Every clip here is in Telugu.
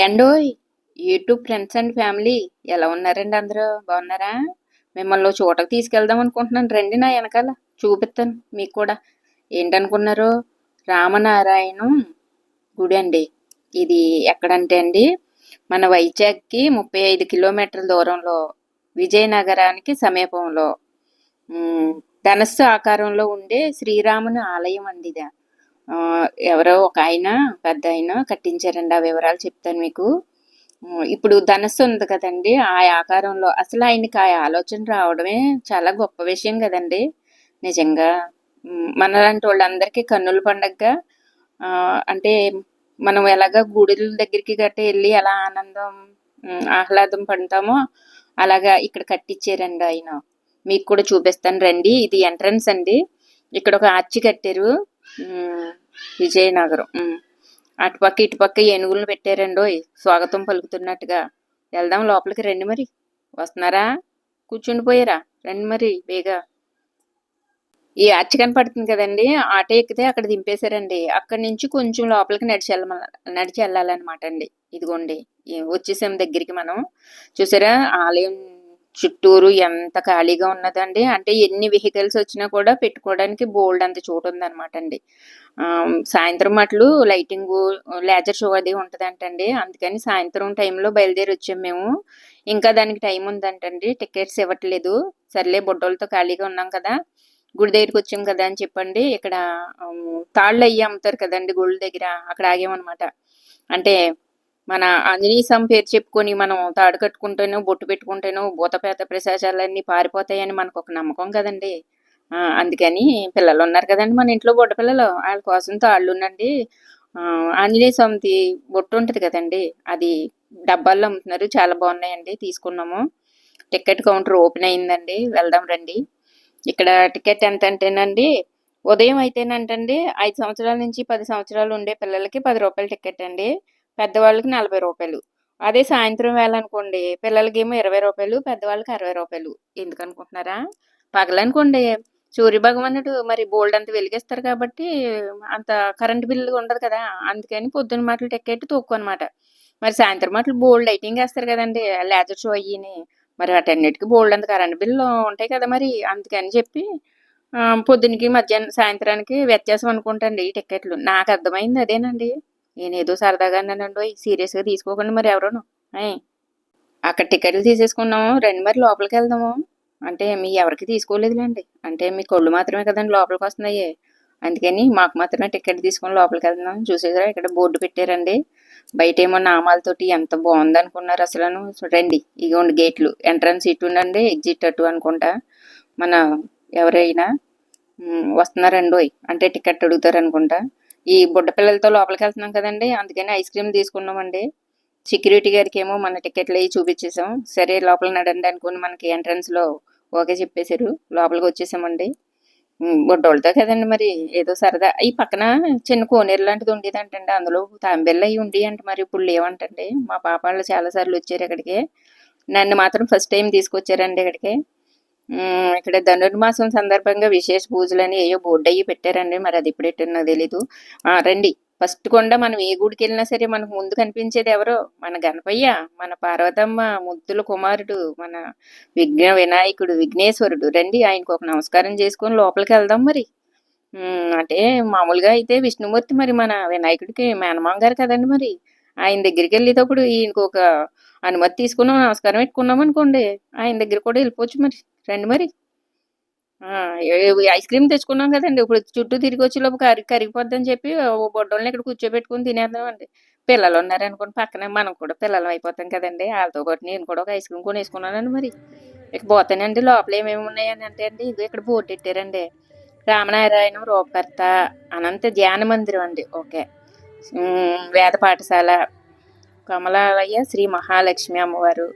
ఏండోయ్! యూట్యూబ్ ఫ్రెండ్స్ అండ్ ఫ్యామిలీ ఎలా ఉన్నారండి అందరూ? బాగున్నారా? మిమ్మల్ని ఓ చోటకి తీసుకెళ్దాం అనుకుంటున్నాను. రండి నా వెనకాల చూపిస్తాను మీకు కూడా. ఏంటనుకున్నారు? రామనారాయణం గుడి అండి. ఇది ఎక్కడంటే అండి మన వైజాగ్కి 35 కిలోమీటర్ల దూరంలో విజయనగరానికి సమీపంలో ధనస్సు ఆకారంలో ఉండే శ్రీరాముని ఆలయం అండి ఇది. ఎవరో ఒక ఆయన పెద్ద ఆయన కట్టించారండి. ఆ వివరాలు చెప్తాను మీకు. ఇప్పుడు ధనస్సు ఉంది కదండి, ఆ ఆకారంలో అసలు ఆయనకి ఆ ఆలోచన రావడమే చాలా గొప్ప విషయం కదండి. నిజంగా మనలాంటి వాళ్ళందరికీ కన్నుల పండగగా అంటే మనం ఎలాగ గుడుల దగ్గరికి గట్ట వెళ్ళి ఎలా ఆనందం ఆహ్లాదం పడతామో అలాగా ఇక్కడ కట్టించారండి ఆయన. మీకు కూడా చూపిస్తాను రండి. ఇది ఎంట్రన్స్ అండి. ఇక్కడ ఒక ఆర్చి కట్టారు. విజయనగరం అటుపక్క ఇటుపక్క ఏనుగులను పెట్టారండో స్వాగతం పలుకుతున్నట్టుగా. వెళ్దాం లోపలికి, రండి మరి. వస్తున్నారా? కూర్చుండిపోయారా? రండి మరి బేగా. ఈ ఆర్చి కనపడుతుంది కదండి, ఆటో ఎక్కితే అక్కడ దింపేశారండి. అక్కడి నుంచి కొంచెం లోపలికి నడిచి వెళ్ళాలన్నమాట అండి. ఇదిగోండి వచ్చేసాం దగ్గరికి మనం. చూసారా ఆలయం చుట్టూరు ఎంత ఖాళీగా ఉన్నదండి. అంటే ఎన్ని వెహికల్స్ వచ్చినా కూడా పెట్టుకోవడానికి బోల్డ్ అంత చోటు ఉందన్నమాట అండి. సాయంత్రం మట్లు లైటింగ్ లేజర్ షో అది ఉంటుందంటండి. అందుకని సాయంత్రం టైంలో బయలుదేరి వచ్చాం మేము. ఇంకా దానికి టైం ఉందంటండి. టికెట్స్ ఇవ్వట్లేదు. సర్లే బొడ్డోళ్ళతో ఖాళీగా ఉన్నాం కదా, గుడి దగ్గరికి వచ్చాం కదా అని చెప్పండి. ఇక్కడ తాళ్ళు అయ్యి అమ్ముతారు కదండి గుడి దగ్గర, అక్కడ ఆగామన్నమాట. అంటే మన ఆంజనేయ స్వామి పేరు చెప్పుకొని మనం తాడు కట్టుకుంటేనో బొట్టు పెట్టుకుంటేనో భూతపేత ప్రశాచాలన్నీ పారిపోతాయని మనకు ఒక నమ్మకం కదండి. అందుకని పిల్లలు ఉన్నారు కదండి మన ఇంట్లో, బొట్ట పిల్లలు, వాళ్ళ కోసం తాళ్ళు ఉండండి. ఆంజనేయ స్వామిది బొట్టు ఉంటుంది కదండి, అది డబ్బాల్లో అమ్ముతున్నారు. చాలా బాగున్నాయండి, తీసుకున్నాము. టికెట్ కౌంటర్ ఓపెన్ అయిందండి. వెళ్దాం రండి. ఇక్కడ టికెట్ ఎంత అంటేనండి, ఉదయం అయితేనంటండి 5 సంవత్సరాల నుంచి 10 సంవత్సరాలు ఉండే పిల్లలకి 10 రూపాయల టికెట్ అండి, పెద్దవాళ్ళకి 40 రూపాయలు. అదే సాయంత్రం వేళ అనుకోండి పిల్లలకేమో 20 రూపాయలు, పెద్దవాళ్ళకి 60 రూపాయలు. ఎందుకు అనుకుంటున్నారా? పగలనుకోండి సూర్య భగవానుడు మరి బోల్డ్ అంత వెలిగిస్తారు కాబట్టి అంత కరెంట్ బిల్లు ఉండదు కదా, అందుకని పొద్దున్న మాటలు టికెట్ తక్కువ అనమాట. మరి సాయంత్రం మాటలు బోల్డ్ లైటింగ్ వేస్తారు కదండి, లేజర్ షో అయ్యిని, మరి వాటన్నిటికీ బోల్డ్ అంత కరెంట్ బిల్లు ఉంటాయి కదా మరి. అందుకని చెప్పి పొద్దునకి మధ్యాహ్నం సాయంత్రానికి వ్యత్యాసం అనుకుంటండి ఈ టికెట్లు. నాకు అర్థమైంది అదేనండి. నేను ఏదో సరదాగా అన్నానండి, సీరియస్గా తీసుకోకండి మరి ఎవరోను. అక్కడ టికెట్లు తీసేసుకున్నాము, రండి మరి లోపలికి వెళ్దాము. అంటే మీ ఎవరికి తీసుకోలేదులేండి, అంటే మీ కొళ్ళు మాత్రమే కదండి లోపలికి వస్తున్నాయి. అందుకని మాకు మాత్రమే టికెట్ తీసుకొని లోపలికి వెళ్తున్నాం. చూసేసారా ఇక్కడ బోర్డు పెట్టారండి, బయట ఏమో నామాలతోటి. ఎంత బాగుంది అనుకున్నారు అసలు. రండి, ఇగోండి గేట్లు. ఎంట్రన్స్ ఇటు ఉండండి, ఎగ్జిట్ అటు అనుకుంటా. మన ఎవరైనా వస్తున్నారండి అంటే టికెట్ అడుగుతారు అనుకుంటా. ఈ బుడ్డ పిల్లలతో లోపలికి వెళ్తున్నాం కదండి, అందుకని ఐస్ క్రీమ్ తీసుకున్నామండి. సెక్యూరిటీ గారికి ఏమో మన టికెట్లు అవి చూపించేసాం. సరే లోపల నడండి అనుకుని మనకి ఎంట్రన్స్లో ఓకే చెప్పేశారు. లోపలికి వచ్చేసామండి. బుడ్డోళ్ళతో కదండి మరి ఏదో సరదా. ఈ పక్కన చిన్న కోనేరు లాంటిది ఉండేదంటండి, అందులో తాంబెళ్ళు అవి ఉండి అంటే మరి ఇప్పుడు లేవంటండి. మా పాప వాళ్ళు చాలాసార్లు వచ్చారు ఇక్కడికి, నన్ను మాత్రం ఫస్ట్ టైం తీసుకొచ్చారండి ఇక్కడికి. ఇక్కడ ధనుర్మాసం సందర్భంగా విశేష పూజలని ఏయో బోర్డు అయ్యి పెట్టారండి, మరి అది ఇప్పుడు ఎట్టో నాకు తెలీదు. రండి. ఫస్ట్ కొండ మనం ఏ గుడికి వెళ్ళినా సరే మనకు ముందు కనిపించేది ఎవరో? మన గణపయ్య, మన పార్వతమ్మ ముద్దుల కుమారుడు, మన వినాయకుడు, విఘ్నేశ్వరుడు. రండి, ఆయనకు ఒక నమస్కారం చేసుకొని లోపలికి వెళ్దాం మరి. అంటే మామూలుగా అయితే విష్ణుమూర్తి, మరి మన వినాయకుడికి మేనమామ గారు కదండి మరి. ఆయన దగ్గరికి వెళ్ళేటప్పుడు ఈయనకు ఒక అనుమతి తీసుకున్నాం, నమస్కారం పెట్టుకున్నాం అనుకోండి, ఆయన దగ్గర కూడా వెళ్ళిపోవచ్చు మరి. రండి మరి. ఐస్ క్రీమ్ తెచ్చుకున్నాం కదండి, ఇప్పుడు చుట్టూ తిరిగి వచ్చే లోపు కరిగిపోద్దని చెప్పి ఓ బొడ్డోళ్ళని ఇక్కడ కూర్చోబెట్టుకుని తినేద్దాం అండి. పిల్లలు ఉన్నారనుకోండి పక్కనే, మనం కూడా పిల్లలు అయిపోతాం కదండి. వాళ్ళతో పాటు నేను కూడా ఒక ఐస్ క్రీమ్ కొనేసుకున్నానండి మరి. ఇక పోతానండి. లోపల ఏమేమి ఉన్నాయని అంటే అండి, ఇది ఇక్కడ బోర్డు పెట్టారండి, రామనారాయణ రూపకర్త అనంత ధ్యాన మందిరం అండి. ఓకే. వేద పాఠశాల, కమలాలయ శ్రీ మహాలక్ష్మి అమ్మవారు,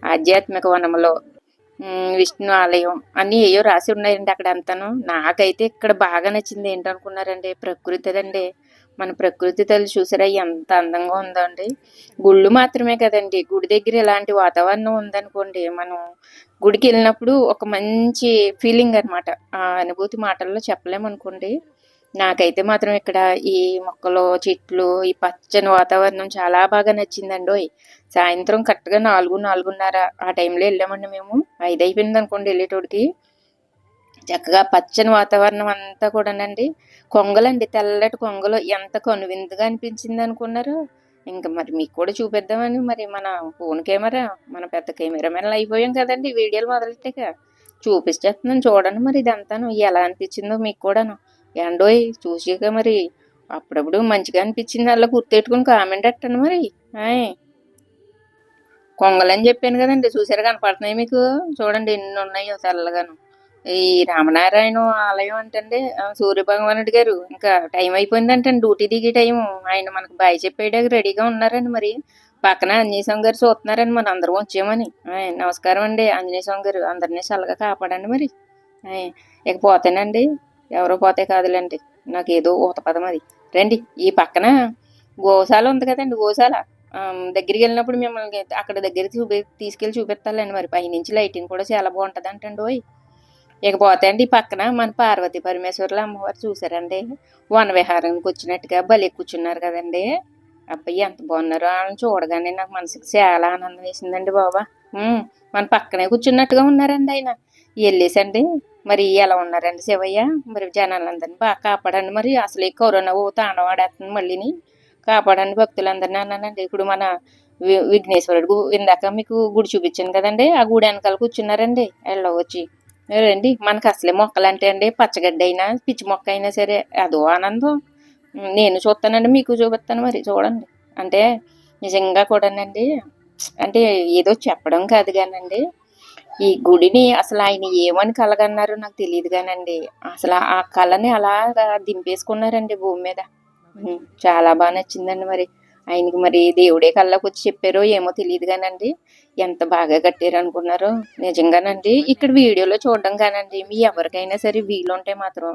ఆధ్యాత్మిక వనములో విష్ణు ఆలయం అన్నీ ఏయో రాసి ఉన్నాయండి అక్కడ అంతాను. నాకైతే ఇక్కడ బాగా నచ్చింది ఏంటనుకున్నారండి? ప్రకృతి అండి. మన ప్రకృతి తల్లి చూసారా ఎంత అందంగా ఉందో అండి. గుళ్ళు మాత్రమే కదండి, గుడి దగ్గర ఇలాంటి వాతావరణం ఉందనుకోండి, మనం గుడికి వెళ్ళినప్పుడు ఒక మంచి ఫీలింగ్ అనమాట. ఆ అనుభూతి మాటల్లో చెప్పలేమనుకోండి. నాకైతే మాత్రం ఇక్కడ ఈ మొక్కలు, చెట్లు, ఈ పచ్చని వాతావరణం చాలా బాగా నచ్చిందండోయ్. సాయంత్రం కరెక్ట్‌గా 4, 4:30 ఆ టైంలో వెళ్ళామండి మేము. 5 అయిపోయిందనుకోండి వెళ్ళేటోడికి. చక్కగా పచ్చని వాతావరణం అంతా కూడానండి. కొంగలండి, తెల్లటి కొంగలు ఎంత కనువిందుగా అనిపించిందనుకున్నారు. ఇంక మరి మీకు కూడా చూపిద్దామని మరి మన ఫోన్ కెమెరా, మన పెద్ద కెమెరామెన్‌లు అయిపోయాం కదండీ వీడియోలు మొదలెట్టాక. చూపిచ్చేత్తన్నాను చూడండి మరి ఇదంతాను. ఎలా అనిపించిందో మీకు కూడాను. ఏండోయ్ చూసాక మరి అప్పుడప్పుడు మంచిగా అనిపించిందల్లా గుర్తెట్టుకొని కామెంట్ ఎట్టండి మరి. ఆయ్! కొంగలని చెప్పాను కదండి, చూసారా కనపడుతున్నాయి మీకు? చూడండి ఎన్ని ఉన్నాయో తెల్లగాను. ఈ రామనారాయణ ఆలయం అంటండి, సూర్యభగవానుడి గారు ఇంకా టైం అయిపోయిందంటండి, డ్యూటీ దిగే టైం. ఆయన మనకు బాయ్ చెప్పేయడానికి రెడీగా ఉన్నారండి మరి. పక్కన ఆంజనేయ స్వామి గారు చూస్తున్నారండి మన అందరం వచ్చామని. నమస్కారం అండి ఆంజనేయ స్వామి గారు, అందరినీ చల్లగా కాపాడండి మరి. ఆయ్, ఇక పోతేనండి, ఎవరో పోతే కాదులేండి, నాకు ఏదో ఊత పదం అది. రండి ఈ పక్కన గోశాల ఉంది కదండి, గోశాల దగ్గరికి వెళ్ళినప్పుడు మిమ్మల్ని అక్కడ దగ్గరికి తీసుకెళ్ళి చూపిస్తాలండి మరి. పైనుంచి లైటింగ్ కూడా చాలా బాగుంటుంది అంటండి. ఓయ్, ఇకపోతే అండి ఈ పక్కన మన పార్వతీ పరమేశ్వరుల అమ్మవారు చూసారండి, వన విహారానికి వచ్చినట్టుగా భలే కూర్చున్నారు కదండి. అబ్బాయి ఎంత బాగున్నారో, వాళ్ళని చూడగానే నాకు మనసుకి చాలా ఆనందం వేసిందండి బాబా. మన పక్కనే కూర్చున్నట్టుగా ఉన్నారండి ఆయన. వెళ్ళేసండి మరి ఎలా ఉన్నారండి శివయ్య, మరి జనాలందరినీ బాగా కాపాడండి మరి. అసలు ఈ కరోనా తాండవాడేస్తుంది మళ్ళీని, కాపాడండి భక్తులందరినీ అన్నానండి. ఇప్పుడు మన విఘ్నేశ్వరుడు ఇందాక మీకు గుడి చూపించాను కదండి, ఆ గుడి వెనకాల కూర్చున్నారండి వెళ్ళవచ్చి. రండి, మనకు అసలే మొక్కలంటే అండి పచ్చగడ్డి అయినా పిచ్చి మొక్క అయినా సరే అదో ఆనందం. నేను చూస్తానండి, మీకు చూపిస్తాను మరి చూడండి. అంటే నిజంగా కూడానండి, అంటే ఏదో చెప్పడం కాదు కానండి, ఈ గుడిని అసలు ఆయన ఏమని కలగన్నారో నాకు తెలియదు కానండి, అసలు ఆ కళని అలాగా దింపేసుకున్నారండి భూమి మీద. చాలా బాగా నచ్చిందండి మరి. ఆయనకి మరి దేవుడే కల్లోకి వచ్చి చెప్పారో ఏమో తెలియదు కానండి, ఎంత బాగా కట్టారు అనుకున్నారో. నిజంగానండి ఇక్కడ వీడియోలో చూడడం కానండి, మీ ఎవరికైనా సరే వీలుంటే మాత్రం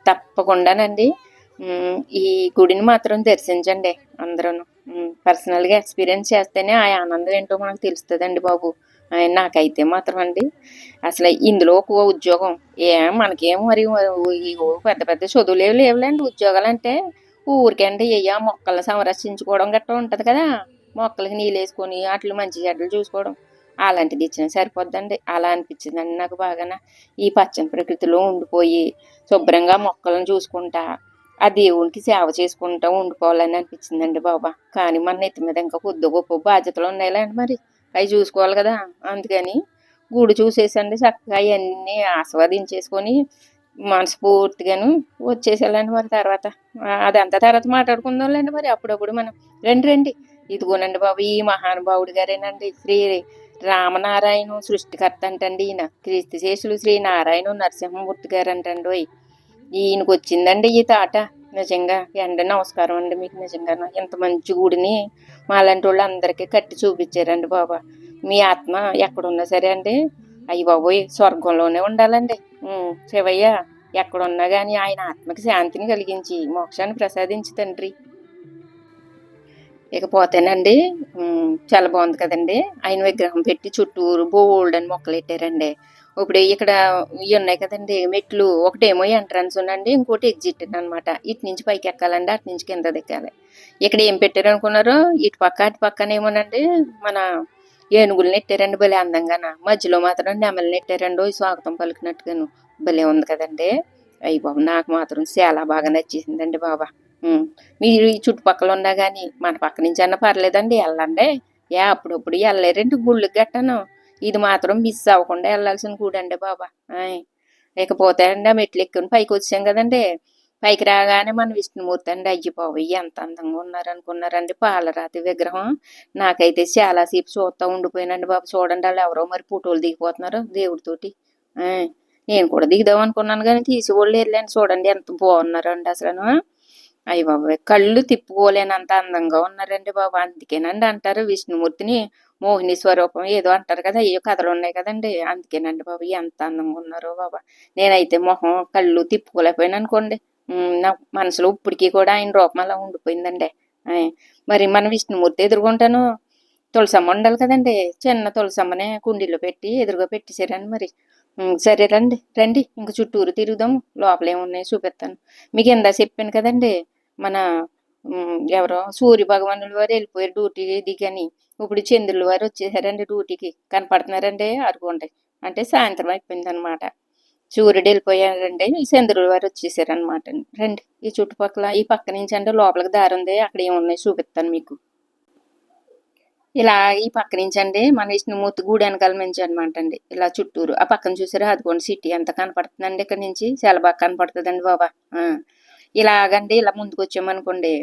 తప్పకుండానండి ఈ గుడిని మాత్రం దర్శించండి అందరూను. పర్సనల్గా ఎక్స్పీరియన్స్ చేస్తేనే ఆ ఆనందం ఏంటో మనకు తెలుస్తుందండి బాబు. నాకైతే మాత్రం అండి అసలు ఇందులో ఒక ఉద్యోగం మనకేం మరి పెద్ద పెద్ద చదువులేవి లేవులేండి. ఉద్యోగాలంటే ఊరికండి మొక్కలను సంరక్షించుకోవడం గట్రా ఉంటుంది కదా, మొక్కలకి నీళ్ళు వేసుకొని వాటిని మంచి చెడ్డలు చూసుకోవడం, అలాంటిది ఇచ్చినా సరిపోద్దండి. అలా అనిపించిందండి నాకు బాగాన. ఈ పచ్చని ప్రకృతిలో ఉండిపోయి శుభ్రంగా మొక్కలను చూసుకుంటా ఆ దేవునికి సేవ చేసుకుంటూ ఉండిపోవాలని అనిపించిందండి బాబా. కానీ మన నెత్తి మీద ఇంకా కొద్ది గొప్ప బాధ్యతలు ఉన్నాయిలేండి మరి, అవి చూసుకోవాలి కదా. అందుకని గుడి చూసేసండి చక్కగా అవన్నీ ఆస్వాదించేసుకొని మనస్ఫూర్తిగాను వచ్చేసేయాలండి మరి. తర్వాత అదంతా తర్వాత మాట్లాడుకుందాంలేండి మరి. అప్పుడప్పుడు మనం రండి రండి, ఇదిగోనండి బాబు ఈ మహానుభావుడు గారేనండి, శ్రీ రామనారాయణ సృష్టికర్త అంటండి ఈయన. క్రీస్తు శేషులు శ్రీ నారాయణ నరసింహమూర్తి గారు అంటండి. ఈయనకు వచ్చిందండి ఈ తాట. నిజంగా ఎండ నమస్కారం అండి మీకు. నిజంగా ఇంత మంచి గుడిని మాలాంటి వాళ్ళు అందరికీ కట్టి చూపించారండి బాబా. మీ ఆత్మ ఎక్కడున్నా సరే అండి, అయ్యి బాబోయ్ స్వర్గంలోనే ఉండాలండి. శివయ్య ఎక్కడున్నా కానీ ఆయన ఆత్మకి శాంతిని కలిగించి మోక్షాన్ని ప్రసాదించి తండ్రి. ఇకపోతేనండి చాలా బాగుంది కదండి, ఆయన విగ్రహం పెట్టి చుట్టూరు బోల్డ్ అని మొక్కలు పెట్టారండి. ఇప్పుడు ఇక్కడ ఇవి ఉన్నాయి కదండి మెట్లు, ఒకటేమో ఎంట్రన్స్ ఉందండి, ఇంకోటి ఎగ్జిట్ అనమాట. ఇటు నుంచి పైకి ఎక్కాలండి, అటు నుంచి కింద దిక్కాలి. ఇక్కడ ఏం పెట్టారు అనుకున్నారు, ఇటు పక్క అటు పక్కనేమోనండి మన ఏనుగులు నెట్టారండి భలే అందంగాన. మధ్యలో మాత్రం నెమలు నెట్టారండి స్వాగతం పలికినట్టుగాను. భలే ఉంది కదండి. అయ్యి బాబు నాకు మాత్రం చాలా బాగా నచ్చేసిందండి బాబా. మీరు ఈ చుట్టుపక్కల ఉన్నా కానీ మన పక్క నుంచి అన్నా పర్లేదండి వెళ్ళండి. అప్పుడప్పుడు వెళ్ళలేరండి గుళ్ళకి గట్టాను. ఇది మాత్రం మిస్ అవ్వకుండా వెళ్ళాల్సిన గుడి అండి బాబా. ఇకపోతే అండి ఆ మెట్లు ఎక్కుని పైకి వచ్చాం కదండి, పైకి రాగానే మన విష్ణుమూర్తి అండి. అయ్యి బాబు ఎంత అందంగా ఉన్నారనుకున్నారండి, పాలరాతి విగ్రహం. నాకైతే చాలాసేపు చూస్తూ ఉండిపోయానండి బాబు. చూడండి వాళ్ళు ఎవరో మరి ఫోటోలు దిగిపోతున్నారు దేవుడితోటి. నేను కూడా దిగుదాం అనుకున్నాను కానీ తీసుకోళ్ళు వెళ్ళండి. చూడండి ఎంత బాగున్నారండి అసలు. అయ్య బాబోయ్ కళ్ళు తిప్పుకోలేనంత అందంగా ఉన్నారండి బాబు. అందుకేనండి అంటారు విష్ణుమూర్తిని మోహిని స్వరూపం ఏదో అంటారు కదా, ఏ కథలు ఉన్నాయి కదండి. అందుకేనండి బాబు ఎంత అందంగా ఉన్నారో బాబా. నేనైతే మొహం కళ్ళు తిప్పుకోలేకపోయాను అనుకోండి. నా మనసులో ఇప్పటికీ కూడా ఆయన రూపం అలా ఉండిపోయిందండి. మరి మన విష్ణుమూర్తి ఎదుర్కొంటాను తులసమ్మ ఉండాలి కదండి, చిన్న తులసమ్మనే కుండీలో పెట్టి ఎదురుగా పెట్టేశారండి మరి. సరే రండి రండి ఇంక చుట్టూరు తిరుగుదాం. లోపల ఏమున్నాయి చూపిస్తాను. మీకు ఇందా చెప్పాను కదండి మన ఎవరో సూర్య భగవానుల వారు వెళ్ళిపోయారు డ్యూటీ దిగని. ఇప్పుడు చంద్రుల వారు వచ్చేసారండి డ్యూటీకి. కనపడుతున్నారండి అరుకోండి. అంటే సాయంత్రం అయిపోయింది అనమాట. సూర్యుడు వెళ్ళిపోయారండి చంద్రుల వారు వచ్చేసారనమాట. రండి ఈ చుట్టుపక్కల ఈ పక్క నుంచి అంటే లోపలికి దారి ఉంది. అక్కడ ఏమున్నాయి చూపిస్తాను మీకు. ఇలా ఈ పక్క నుంచి అండి మన విష్ణుమూర్తి గుడి వెనకాల నుంచి అనమాట అండి. ఇలా చుట్టూరు ఆ పక్కన చూసారా అదిగోండి సిటీ ఎంత కనపడుతుందండి ఇక్కడ నుంచి. చాలా బాగా కనపడుతుందండి బాబా. ఇలాగండి ఇలా ముందుకు వచ్చామనుకోండి.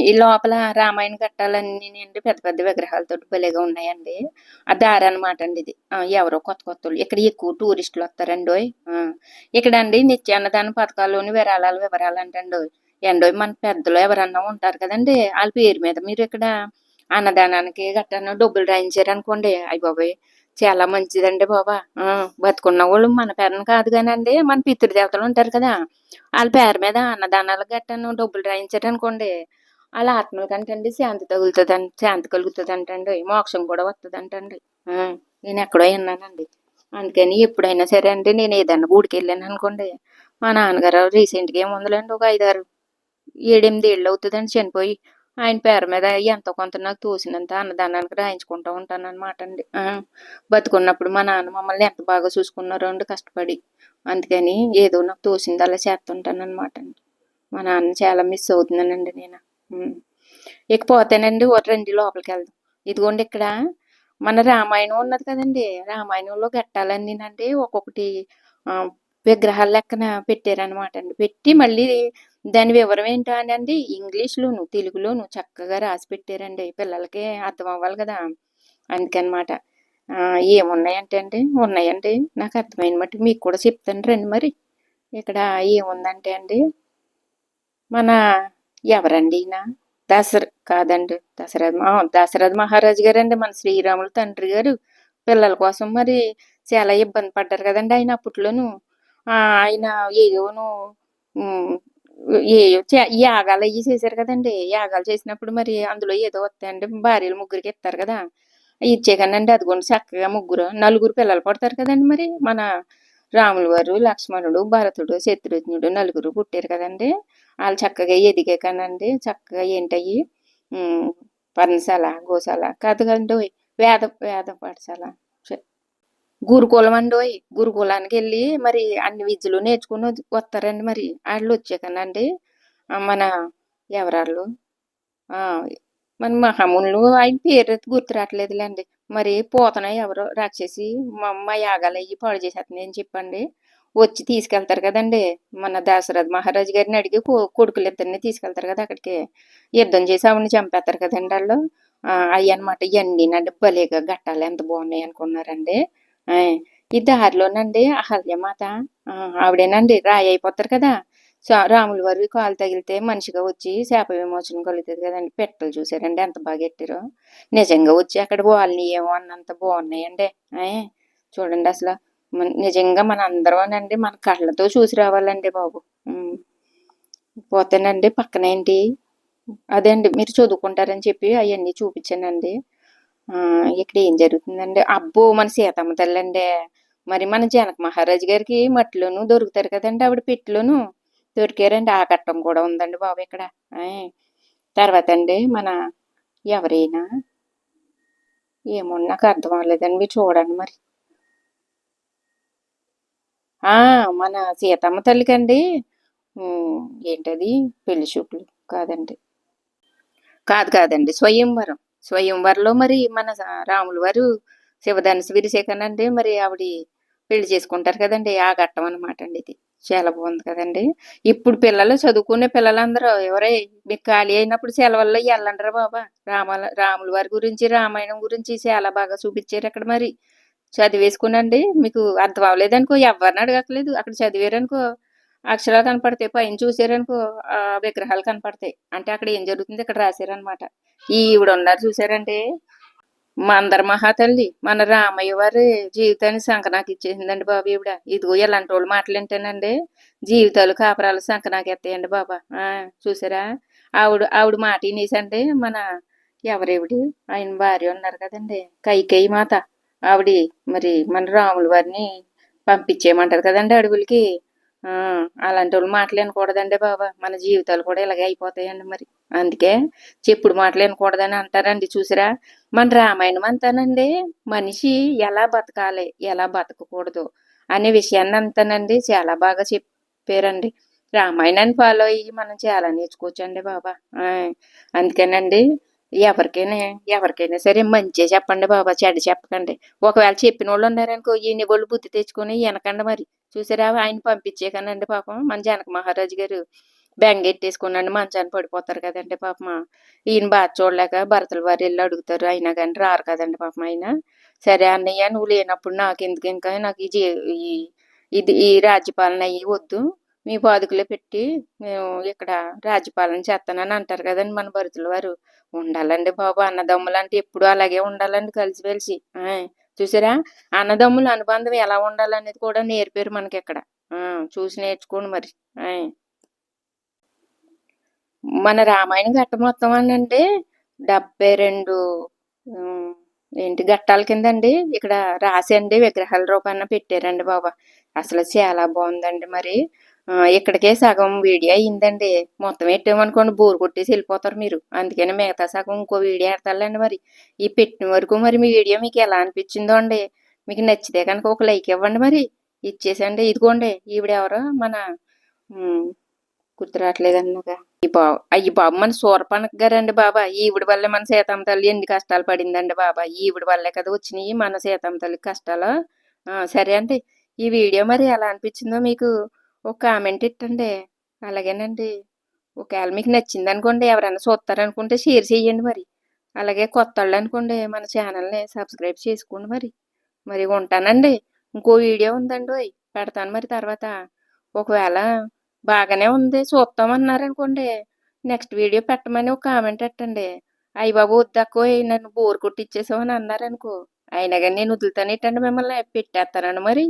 ఈ లోపల రామాయణ ఘట్టాలన్నీ అండి పెద్ద పెద్ద విగ్రహాలతో భలేగా ఉన్నాయండి. ఆ దారి అనమాట అండి ఇది. ఎవరో కొత్త కొత్తలు ఇక్కడ ఎక్కువ టూరిస్టులు వస్తారండి. ఇక్కడ అండి నిత్య అన్నదాన పథకాల్లోని విరాళాలు వివరాలు అంటండి. ఎండోయ్ మన పెద్దలు ఎవరన్నా ఉంటారు కదండి వాళ్ళ పేరు మీద మీరు ఇక్కడ అన్నదానానికి గట్టాను డబ్బులు రాయించారనుకోండి. అయ్య బాబోయ్ చాలా మంచిదండి బాబా. బతుకున్న వాళ్ళు మన పేరుని కాదు కానండి మన పితృదేవతలు ఉంటారు కదా వాళ్ళ పేరు మీద అన్నదానాలు గట్టాను డబ్బులు రాయించారనుకోండి. వాళ్ళ ఆత్మల కంటే అండి శాంతి తగులుతుందండి, శాంతి కలుగుతుంది అంటండి, మోక్షం కూడా వస్తుంది అంటండి. నేను ఎక్కడో విన్నానండి. అందుకని ఎప్పుడైనా సరే అండి నేను ఏదన్నా గుడికి వెళ్ళాను అనుకోండి. మా నాన్నగారు రీసెంట్గా ఏముందిలేండి ఒక 7-8 ఏళ్ళు అవుతుందండి చనిపోయి. ఆయన పేరు మీద ఎంతో కొంత నాకు తోసినంత అన్నదానానికి రాయించుకుంటూ ఉంటాను అనమాట అండి. బతుకున్నప్పుడు మా నాన్న మమ్మల్ని ఎంత బాగా చూసుకున్నారో అండి కష్టపడి. అందుకని ఏదో నాకు తోసింది అలా చేస్తుంటాను అనమాట అండి. మా నాన్న చాలా మిస్ అవుతున్నానండి నేను. ఇకపోతేనండి రండి లోపలికి వెళ్దాం. ఇదిగోండి ఇక్కడ మన రామాయణం ఉన్నది కదండి. రామాయణంలో ఘట్టాలన్నీనండి ఒక్కొక్కటి విగ్రహాల లెక్కన పెట్టారనమాట అండి. పెట్టి మళ్ళీ దాని వివరం ఏంటో అని అండి ఇంగ్లీష్లోను తెలుగులోను చక్కగా రాసి పెట్టారండి. పిల్లలకి అర్థం అవ్వాలి కదా అందుకనమాట. ఏమున్నాయంటే అండి ఉన్నాయండి నాకు అర్థమైన మట్టి మీకు కూడా చెప్తాను రండి. మరి ఇక్కడ ఏముందంటే అండి మన ఎవరండి ఈయన కాదండి దశరథ మహారాజు గారండి మన శ్రీరాములు తండ్రి గారు. పిల్లల కోసం మరి చాలా ఇబ్బంది పడ్డారు కదండి ఆయన అప్పట్లోను. ఆయన ఏయోను ఏయో యాగాలు అయ్యి చేశారు కదండి. యాగాలు చేసినప్పుడు మరి అందులో ఏదో వస్తాయండి భార్యలు ముగ్గురికి ఇస్తారు కదా ఇచ్చేకనండి. అదిగోండి చక్కగా నలుగురు పిల్లలు పడతారు కదండి. మరి మన రాములు వారు లక్ష్మణుడు భరతుడు శత్రుఘ్నుడు నలుగురు పుట్టారు కదండి. వాళ్ళు చక్కగా ఎదిగాకనండి చక్కగా ఏంటయ్యి పర్ణశాల గోశాల కాదు కదండి వేద వేద పాఠశాల గురుకులం అండి. గురుకులానికి వెళ్ళి మరి అన్ని విద్యలు నేర్చుకుని వస్తారండి. మరి వాళ్ళు వచ్చాకనండి మన ఎవరాళ్ళు మన మహామునులు ఆయన పేరు గుర్తు రావట్లేదులేండి. మరి పోతన ఎవరో రాక్షసి మా యాగాలు అయ్యి పాడు చేసేస్తుంది అని చెప్పండి వచ్చి తీసుకెళ్తారు కదండి. మన దశరథ మహారాజు గారిని అడిగి కొడుకులు ఇద్దరిని తీసుకెళ్తారు కదా అక్కడికి. యుద్ధం చేసి ఆవిడని చంపేస్తారు కదండి వాళ్ళు. అవి అనమాట ఇవన్నీ నండి భలేగా ఘట్టాలు ఎంత బాగున్నాయి అనుకున్నారండి. ఈ దారిలోనండి అహల్యమాత ఆవిడేనండి రాయి అయిపోతారు కదా. రాముల వారి కాలు తగిలితే మనిషిగా వచ్చి శాప విమోచన కలుగుతుంది కదండి. పెట్టలు చూసారండి ఎంత బాగా ఎట్టారో. నిజంగా వచ్చి అక్కడ వాళ్ళని ఏమో అన్నంత బాగున్నాయండి. చూడండి అసలు నిజంగా మన అందరూనండి మన కళ్ళతో చూసి రావాలండి బాబు. పోతేనండి పక్కనేంటి అదే అండి మీరు చదువుకుంటారని చెప్పి అవన్నీ చూపించానండి. ఇక్కడ ఏం జరుగుతుందండి అబ్బో మన సీతమ్మ తల్లండి. మరి మన జనక మహారాజు గారికి మట్టిలోను దొరుకుతారు కదండి ఆవిడ పెట్టిలోను దొరికారండి. ఆ కట్టం కూడా ఉందండి బాబు ఇక్కడ. తర్వాత అండి మన ఎవరైనా ఏమో నాకు అర్థం అవ్వలేదండి మీరు చూడండి మరి. మన సీతమ్మ తల్లికండి ఏంటది పెళ్లి చూపులు కాదండి. కాదండి స్వయంవరం. స్వయంవరంలో మరి మన రాముల వారు శివధనుసు విరిసేకనండి మరి ఆవిడ పెళ్లి చేసుకుంటారు కదండి. ఆ ఘట్టం అనమాట అండి ఇది. చాలా బాగుంది కదండి. ఇప్పుడు పిల్లలు చదువుకునే పిల్లలందరూ ఎవరై మీకు ఖాళీ అయినప్పుడు సెలవుల్లో వెళ్ళండిరా బాబా. రాముల వారి గురించి రామాయణం గురించి చాలా బాగా చూపించారు అక్కడ. మరి చదివేసుకునండి మీకు అర్థం అవ్వలేదనుకో ఎవరిని అడగట్లేదు. అక్కడ చదివారనుకో అక్షరాలు కనపడతాయి. పైన చూసారనుకో విగ్రహాలు కనపడతాయి. అంటే అక్కడ ఏం జరుగుతుంది ఇక్కడ రాశారనమాట. ఈవిడ ఉన్నారు చూసారంటే మందర మహాతల్లి మన రామయ్య వారి జీవితాన్ని సంకనాకి ఇచ్చేసిందండి బాబు ఈవిడ. ఇదిగో ఇలాంటి వాళ్ళు మాటలేంటేనండి జీవితాలు కాపురాలు సంకనాకి ఎత్తాయండి బాబా. చూసారా ఆవిడ మాట వినేసండి మన ఎవరేవిడి ఆయన భార్య ఉన్నారు కదండి కైకేయి మాత. ఆవిడ మరి మన రాముల వారిని పంపించేయమంటారు కదండి అడవులకి. ఆ! అలాంటి వాళ్ళు మాటలు వినకూడదండి బాబా. మన జీవితాలు కూడా ఇలాగే అయిపోతాయండి మరి. అందుకే చెప్పుడు మాటలు వినకూడదని అంటారండి చూసారా? మన రామాయణం అంతానండి మనిషి ఎలా బతకాలి, ఎలా బతకకూడదు అనే విషయాన్ని అంతానండి చాలా బాగా చెప్పారండి. రామాయణాన్ని ఫాలో అయ్యి మనం చాలా నేర్చుకోవచ్చండి బాబా. అందుకేనండి ఎవరికైనా ఎవరికైనా సరే మంచే చెప్పండి బాబా, చెడ్డ చెప్పకండి. ఒకవేళ చెప్పినోళ్ళు ఉన్నారనుకో ఈయనగోళ్ళు బుద్ధి తెచ్చుకొని వినకండి మరి. చూసారా ఆయన పంపించేయకనండి పాపం మన జనక మహారాజు గారు బెంగెట్టేసుకునండి మంచాన పడిపోతారు కదండి పాపం. ఈయన బాధ చూడలేక భరతుల వారు వెళ్ళి అడుగుతారు అయినా కానీ రారు కదండి పాపం ఆయన. సరే అన్నయ్య నువ్వు లేనప్పుడు నాకెందుకు ఇంకా నాకు ఈ ఇది ఈ రాజ్యపాలన అయ్యి వద్దు, మీ పాదుకులో పెట్టి మేము ఇక్కడ రాజ్యపాలన చేస్తానని అంటారు కదండి మన భరతుల వారు. ఉండాలండి బాబు అన్నదమ్ములు అంటే ఎప్పుడు అలాగే ఉండాలండి కలిసిమెలిసి. చూసారా అన్నదమ్ముల అనుబంధం ఎలా ఉండాలనేది కూడా నేర్పారు మనకి ఇక్కడ. చూసి నేర్చుకోండి మరి. ఆయ్. మన రామాయణం ఘట్టం మొత్తం అనండి 72 ఉమ్, ఏంటి ఘట్టాల కిందండి ఇక్కడ రాసండి విగ్రహాల రూపాన పెట్టారండి బాబా. అసలు చాలా బాగుందండి మరి. ఇక్కడికే సగం వీడియో అయిందండి. మొత్తం పెట్టామనుకోండి బోర్ కొట్టేసి వెళ్ళిపోతారు మీరు. అందుకని మిగతా సగం ఇంకో వీడియో ఎడతాలండి మరి. ఈ పెట్టిన వరకు మరి మీ వీడియో మీకు ఎలా అనిపించిందో అండి. మీకు నచ్చితే కనుక ఒక లైక్ ఇవ్వండి మరి. ఇచ్చేసండి. ఇదిగోండి ఈవిడ ఎవరో మన ఉమ్, గుర్తు రావట్లేదన్నాగా అయ్యి బాబు మన శూర్పణఖ గారండి బాబా. ఈవిడ వల్లే మన సీతమ్మ తల్లి ఎన్ని కష్టాలు పడిందండి బాబా. ఈవిడ వల్లే కదా వచ్చినాయి మన సీతమ్మ తల్లి కష్టాలు. సరే అండి ఈ వీడియో మరి ఎలా అనిపించిందో మీకు ఒక కామెంట్ ఇట్టండి. అలాగేనండి ఒకవేళ మీకు నచ్చింది అనుకోండి ఎవరైనా చూస్తారనుకుంటే షేర్ చేయండి మరి. అలాగే కొత్త వాళ్ళు అనుకోండి మన ఛానల్ని సబ్స్క్రైబ్ చేసుకోండి మరి. మరి ఉంటానండి. ఇంకో వీడియో ఉందండి పెడతాను మరి తర్వాత. ఒకవేళ బాగానే ఉంది చూస్తామన్నారనుకోండి నెక్స్ట్ వీడియో పెట్టమని ఒక కామెంట్ పెట్టండి. అయ్య బాబు వద్దక్కోయ్ నన్ను బోర్ కొట్టిచ్చేసావు అని అన్నారనుకో అయినా కానీ నేను వదులుతానేటండి మిమ్మల్ని పెట్టేస్తానండి మరి.